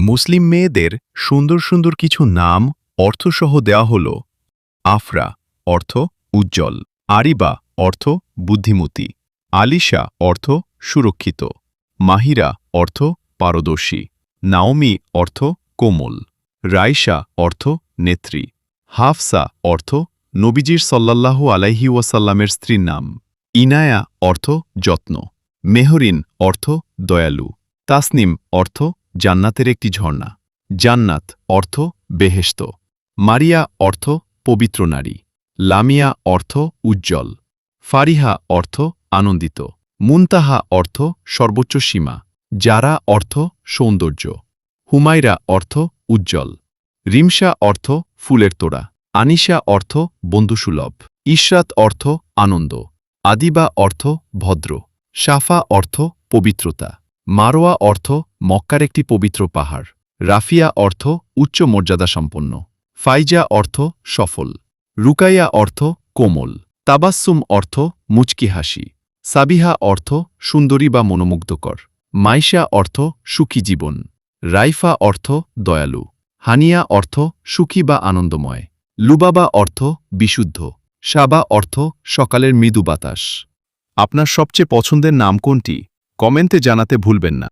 মুসলিম মেয়েদের সুন্দর সুন্দর কিছু নাম অর্থসহ দেওয়া হল। আফরা অর্থ উজ্জ্বল, আরিবা অর্থ বুদ্ধিমতী, আলিশা অর্থ সুরক্ষিত, মাহিরা অর্থ পারদর্শী, নাওমি অর্থ কোমল, রাইসা অর্থ নেত্রী, হাফসা অর্থ নবীজির সাল্লাল্লাহু আলাইহি ওয়াসাল্লামের স্ত্রীর নাম, ইনায়া অর্থ যত্ন, মেহরিন অর্থ দয়ালু, তাসনিম অর্থ জান্নাতের একটি ঝর্ণা, জান্নাত অর্থ বেহেশত, মারিয়া অর্থ পবিত্র নারী, লামিয়া অর্থ উজ্জ্বল, ফারিহা অর্থ আনন্দিত, মুনতাহা অর্থ সর্বোচ্চ সীমা, জারা অর্থ সৌন্দর্য, হুমায়রা অর্থ উজ্জ্বল, রিমশা অর্থ ফুলের তোড়া, আনিশা অর্থ বন্ধুসুলভ, ইশরাত অর্থ আনন্দ, আদিবা অর্থ ভদ্র, সাফা অর্থ পবিত্রতা, মারোয়া অর্থ মক্কার একটি পবিত্র পাহাড়, রাফিয়া অর্থ উচ্চ মর্যাদাসম্পন্ন, ফাইজা অর্থ সফল, রুকাইয়া অর্থ কোমল, তাবাস্সুম অর্থ মুচকি হাসি, সাবিহা অর্থ সুন্দরী বা মনোমুগ্ধকর, মাইশা অর্থ সুখী জীবন, রাইফা অর্থ দয়ালু, হানিয়া অর্থ সুখী বা আনন্দময়, লুবাবা অর্থ বিশুদ্ধ, সাবা অর্থ সকালের মৃদু বাতাস। আপনার সবচেয়ে পছন্দের নাম কোনটি? কমেন্টে জানাতে ভুলবেন না।